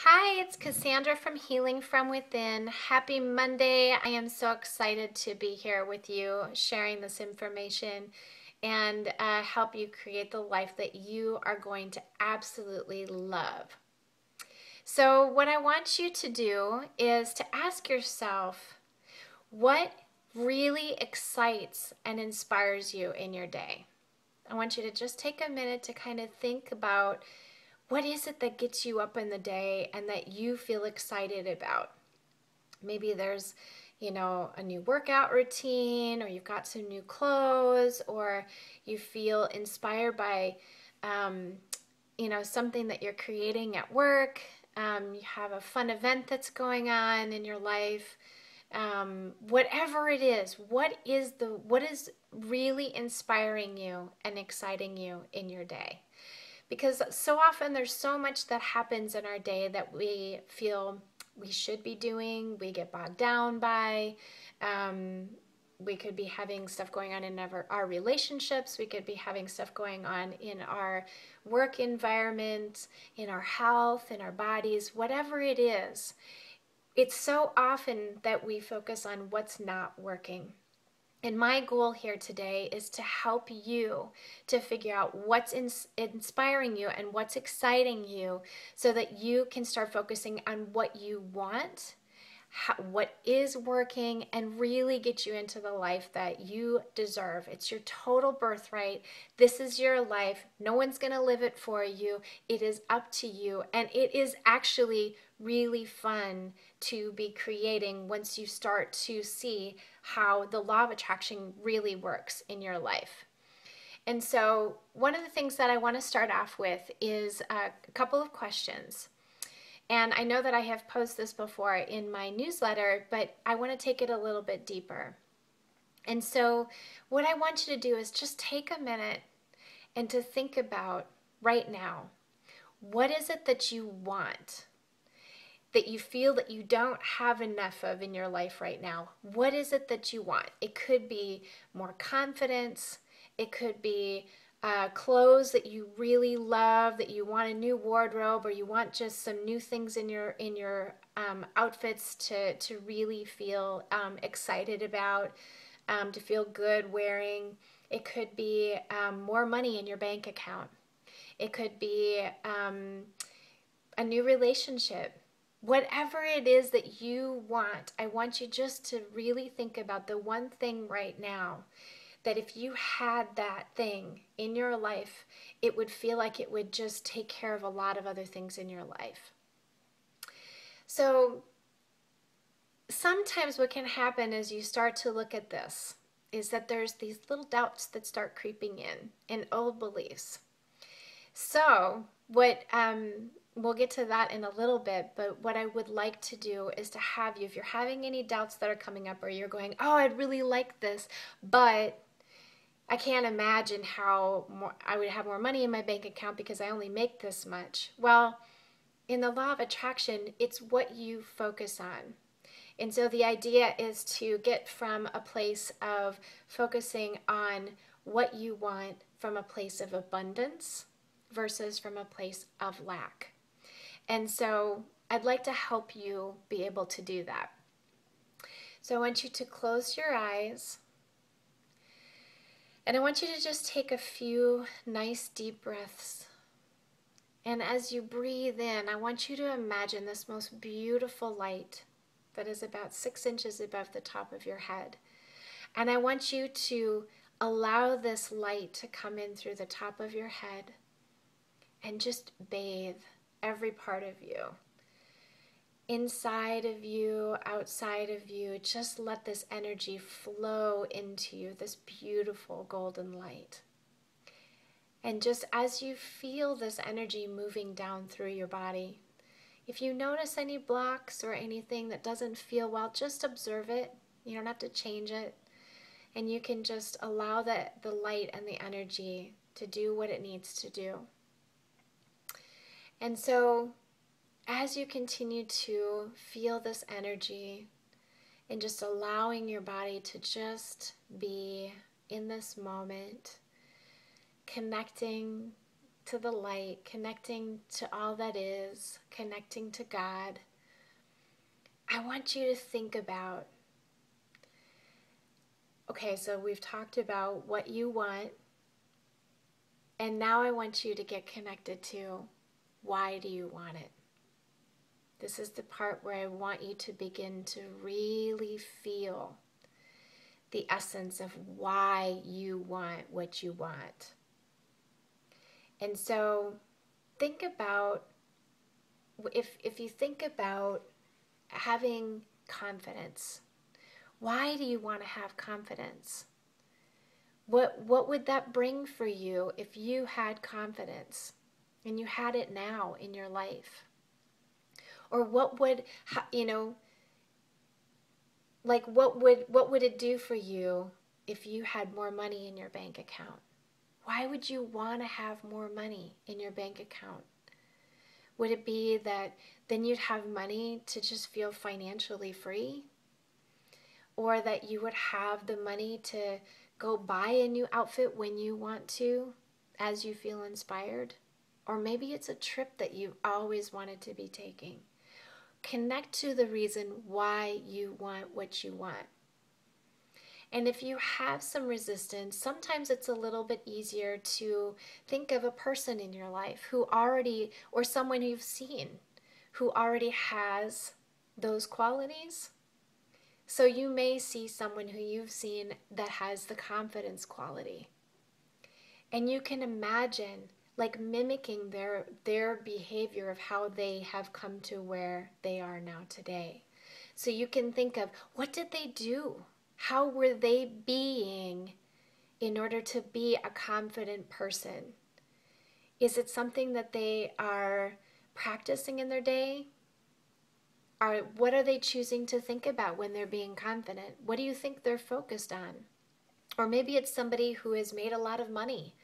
Hi, it's Cassandra from Healing from Within. Happy Monday. I am so excited to be here with you, sharing this information and help you create the life that you are going to absolutely love. So, what I want you to do is to ask yourself what really excites and inspires you in your day. I want you to just take a minute to kind of think about what is it that gets you up in the day and that you feel excited about. Maybe there's, a new workout routine, or you've got some new clothes, or you feel inspired by, something that you're creating at work. You have a fun event that's going on in your life. Whatever it is, what is really inspiring you and exciting you in your day? Because so often there's so much that happens in our day that we feel we should be doing, we get bogged down by. We could be having stuff going on in our relationships. We could be having stuff going on in our work environment, in our health, in our bodies, whatever it is. It's so often that we focus on what's not working. And my goal here today is to help you to figure out what's inspiring you and what's exciting you so that you can start focusing on what you want, what is working, and really get you into the life that you deserve. It's your total birthright. This is your life. No one's going to live it for you. It is up to you. And it is actually really fun to be creating once you start to see how the law of attraction really works in your life. And so, one of the things that I want to start off with is a couple of questions. And I know that I have posed this before in my newsletter, but I want to take it a little bit deeper. And so, what I want you to do is just take a minute and to think about right now, what is it that you want, that you feel that you don't have enough of in your life right now? What is it that you want? It could be more confidence. It could be clothes that you really love, that you want a new wardrobe, or you want just some new things in your outfits to really feel excited about, to feel good wearing. It could be more money in your bank account. It could be a new relationship. Whatever it is that you want, I want you just to really think about the one thing right now that if you had that thing in your life, it would feel like it would just take care of a lot of other things in your life. So sometimes what can happen as you start to look at this is that there's these little doubts that start creeping in and old beliefs. So what we'll get to that in a little bit, but what I would like to do is to have you, if you're having any doubts that are coming up, or you're going, oh, I'd really like this, but I can't imagine how I would have more money in my bank account because I only make this much. Well, in the law of attraction, it's what you focus on. And so the idea is to get from a place of focusing on what you want from a place of abundance versus from a place of lack. And so I'd like to help you be able to do that. So I want you to close your eyes. And I want you to just take a few nice deep breaths. And as you breathe in, I want you to imagine this most beautiful light that is about 6 inches above the top of your head. And I want you to allow this light to come in through the top of your head and just bathe every part of you. Inside of you, outside of you, just let this energy flow into you, this beautiful golden light. And just as you feel this energy moving down through your body, if you notice any blocks or anything that doesn't feel well, just observe it. You don't have to change it. And you can just allow the light and the energy to do what it needs to do. And so, as you continue to feel this energy and just allowing your body to just be in this moment, connecting to the light, connecting to all that is, connecting to God, I want you to think about, okay, so we've talked about what you want, and now I want you to get connected to why do you want it? This is the part where I want you to begin to really feel the essence of why you want what you want. And so think about, if you think about having confidence, why do you want to have confidence? What would that bring for you if you had confidence and you had it now in your life? Or what would, what would it do for you if you had more money in your bank account? Why would you want to have more money in your bank account? Would it be that then you'd have money to just feel financially free? Or that you would have the money to go buy a new outfit when you want to, as you feel inspired? Or maybe it's a trip that you've always wanted to be taking. Connect to the reason why you want what you want. And if you have some resistance, sometimes it's a little bit easier to think of a person in your life who already, or someone you've seen, who already has those qualities. So you may see someone who you've seen that has the confidence quality. And you can imagine like mimicking their behavior of how they have come to where they are now today. So you can think of, what did they do? How were they being in order to be a confident person? Is it something that they are practicing in their day? What are they choosing to think about when they're being confident? What do you think they're focused on? Or maybe it's somebody who has made a lot of money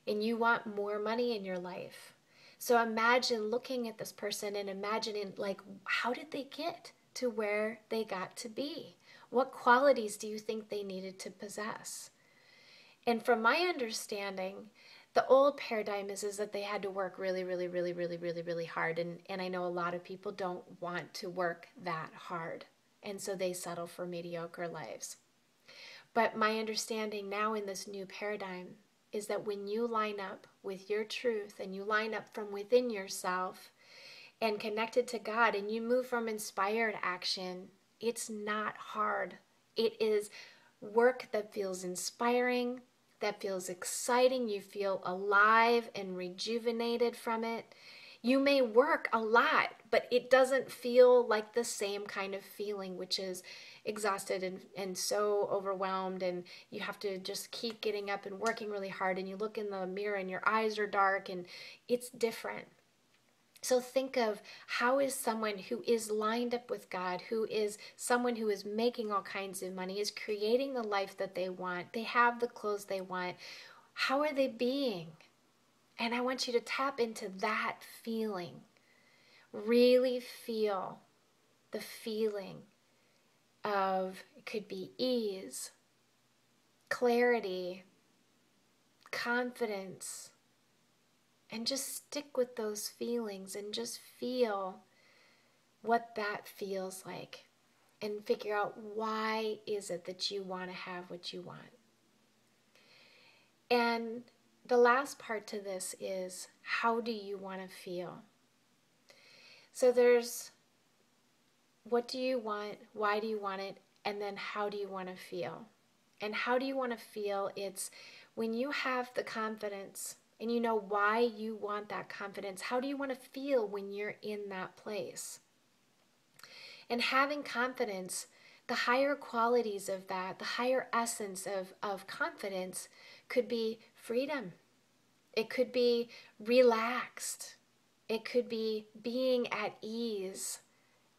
and you want more money in your life. So imagine looking at this person and imagining, like, how did they get to where they got to be? What qualities do you think they needed to possess? And from my understanding, the old paradigm is that they had to work really, really, really, really, really, really hard. And I know a lot of people don't want to work that hard. And so they settle for mediocre lives. But my understanding now in this new paradigm is that when you line up with your truth and you line up from within yourself and connected to God and you move from inspired action, it's not hard. It is work that feels inspiring, that feels exciting. You feel alive and rejuvenated from it. You may work a lot, but it doesn't feel like the same kind of feeling, which is exhausted and so overwhelmed, and you have to just keep getting up and working really hard, and you look in the mirror and your eyes are dark, and it's different. So think of, how is someone who is lined up with God, who is someone who is making all kinds of money, is creating the life that they want, they have the clothes they want, how are they being? And I want you to tap into that feeling. Really feel the feeling of, it could be ease, clarity, confidence, and just stick with those feelings and just feel what that feels like and figure out, why is it that you want to have what you want? And the last part to this is, how do you want to feel? So there's, what do you want? Why do you want it? And then how do you want to feel? And how do you want to feel? It's when you have the confidence and you know why you want that confidence. How do you want to feel when you're in that place? And having confidence, the higher qualities of that, the higher essence of confidence could be freedom. It could be relaxed. It could be being at ease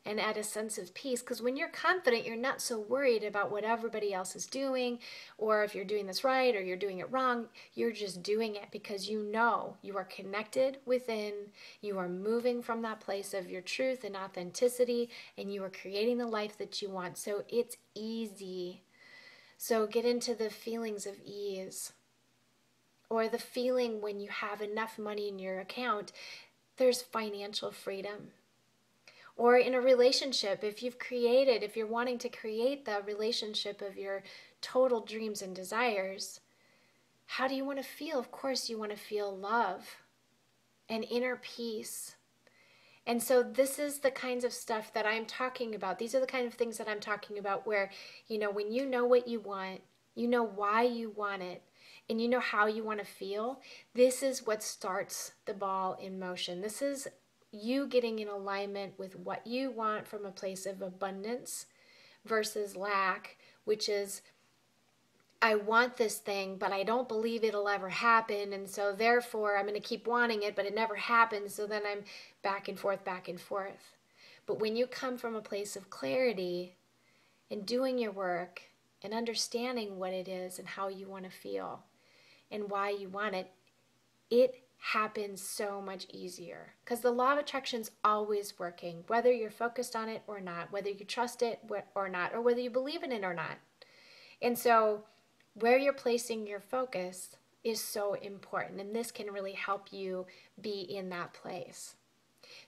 and at a sense of peace. Because when you're confident, you're not so worried about what everybody else is doing, or if you're doing this right or you're doing it wrong. You're just doing it because you know you are connected within, you are moving from that place of your truth and authenticity, and you are creating the life that you want. So it's easy. So get into the feelings of ease. or the feeling when you have enough money in your account, there's financial freedom. Or in a relationship, if you're wanting to create the relationship of your total dreams and desires, how do you want to feel? Of course, you want to feel love and inner peace. And so this is the kinds of stuff that I'm talking about. These are the kind of things that I'm talking about where, when you know what you want, you know why you want it, and you know how you want to feel, this is what starts the ball in motion. This is you getting in alignment with what you want from a place of abundance versus lack, which is, I want this thing, but I don't believe it'll ever happen, and so therefore I'm going to keep wanting it, but it never happens, so then I'm back and forth, back and forth. But when you come from a place of clarity and doing your work and understanding what it is and how you want to feel and why you want it, it happens so much easier, because the law of attraction's always working, whether you're focused on it or not, whether you trust it or not, or whether you believe in it or not. And so where you're placing your focus is so important, and this can really help you be in that place.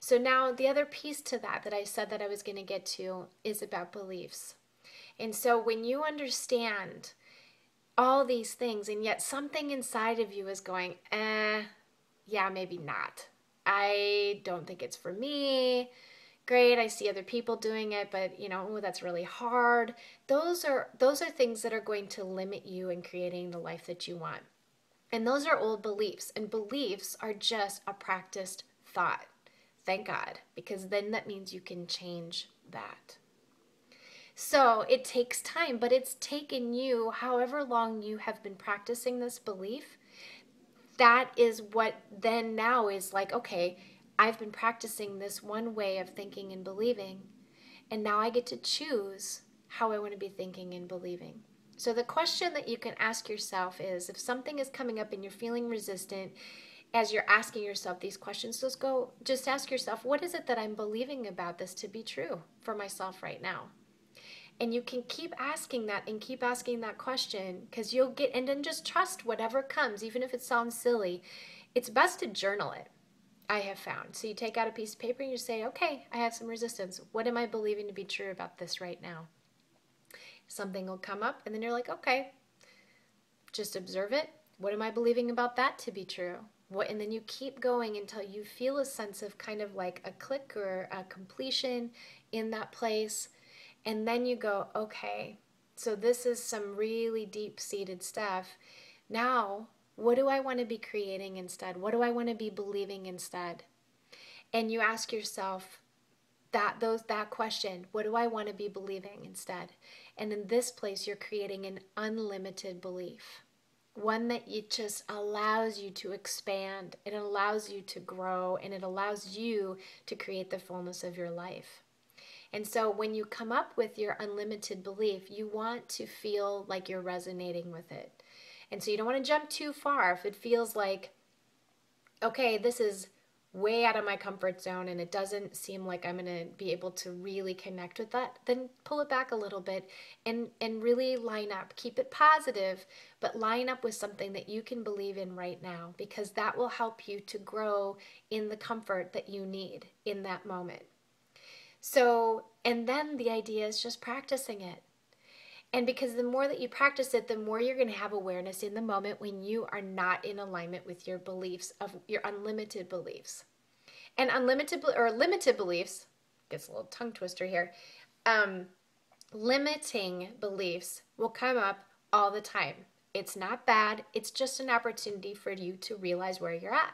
So now the other piece to that I said that I was going to get to is about beliefs. And so when you understand all these things, and yet something inside of you is going, yeah, maybe not. I don't think it's for me. Great, I see other people doing it, but that's really hard. Those are things that are going to limit you in creating the life that you want. And those are old beliefs, and beliefs are just a practiced thought. Thank God, because then that means you can change that. So it takes time, but it's taken you however long you have been practicing this belief. That is what then now is like, okay, I've been practicing this one way of thinking and believing, and now I get to choose how I want to be thinking and believing. So the question that you can ask yourself is, if something is coming up and you're feeling resistant as you're asking yourself these questions, just ask yourself, what is it that I'm believing about this to be true for myself right now? And you can keep asking that and keep asking that question, because you'll get, and then just trust whatever comes, even if it sounds silly. It's best to journal it, I have found. So you take out a piece of paper and you say, okay, I have some resistance. What am I believing to be true about this right now? Something will come up, and then you're like, okay, just observe it. What am I believing about that to be true? And then you keep going until you feel a sense of kind of like a click or a completion in that place. And then you go, okay, so this is some really deep-seated stuff. Now, what do I want to be creating instead? What do I want to be believing instead? And you ask yourself that question, what do I want to be believing instead? And in this place, you're creating an unlimited belief, one that it just allows you to expand, it allows you to grow, and it allows you to create the fullness of your life. And so when you come up with your unlimited belief, you want to feel like you're resonating with it. And so you don't want to jump too far. If it feels like, okay, this is way out of my comfort zone and it doesn't seem like I'm going to be able to really connect with that, then pull it back a little bit and really line up. Keep it positive, but line up with something that you can believe in right now, because that will help you to grow in the comfort that you need in that moment. So, and then the idea is just practicing it. And because the more that you practice it, the more you're going to have awareness in the moment when you are not in alignment with your beliefs, of your unlimited beliefs. And limited beliefs, gets a little tongue twister here, limiting beliefs will come up all the time. It's not bad. It's just an opportunity for you to realize where you're at,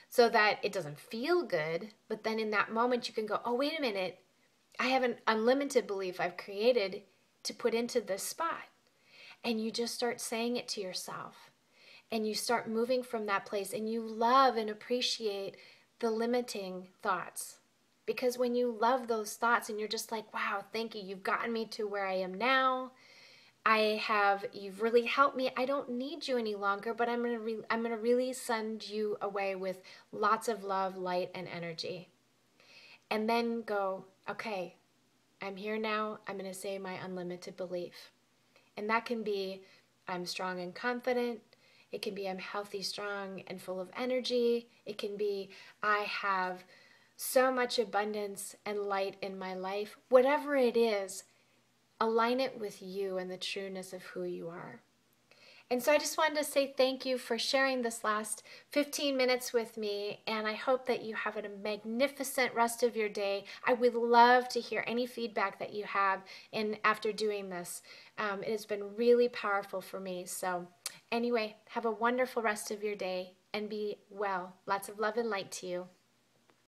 so that it doesn't feel good, but then in that moment you can go, oh, wait a minute, I have an unlimited belief I've created to put into this spot. And you just start saying it to yourself, and you start moving from that place, and you love and appreciate the limiting thoughts. Because when you love those thoughts and you're just like, wow, thank you, you've gotten me to where I am now. You've really helped me. I don't need you any longer, but I'm gonna really send you away with lots of love, light, and energy. And then go, okay, I'm here now. I'm gonna say my unlimited belief. And that can be, I'm strong and confident. It can be I'm healthy, strong, and full of energy. It can be I have so much abundance and light in my life. Whatever it is, align it with you and the trueness of who you are. And so I just wanted to say thank you for sharing this last 15 minutes with me, and I hope that you have a magnificent rest of your day. I would love to hear any feedback that you have after doing this. It has been really powerful for me. So anyway, have a wonderful rest of your day and be well. Lots of love and light to you.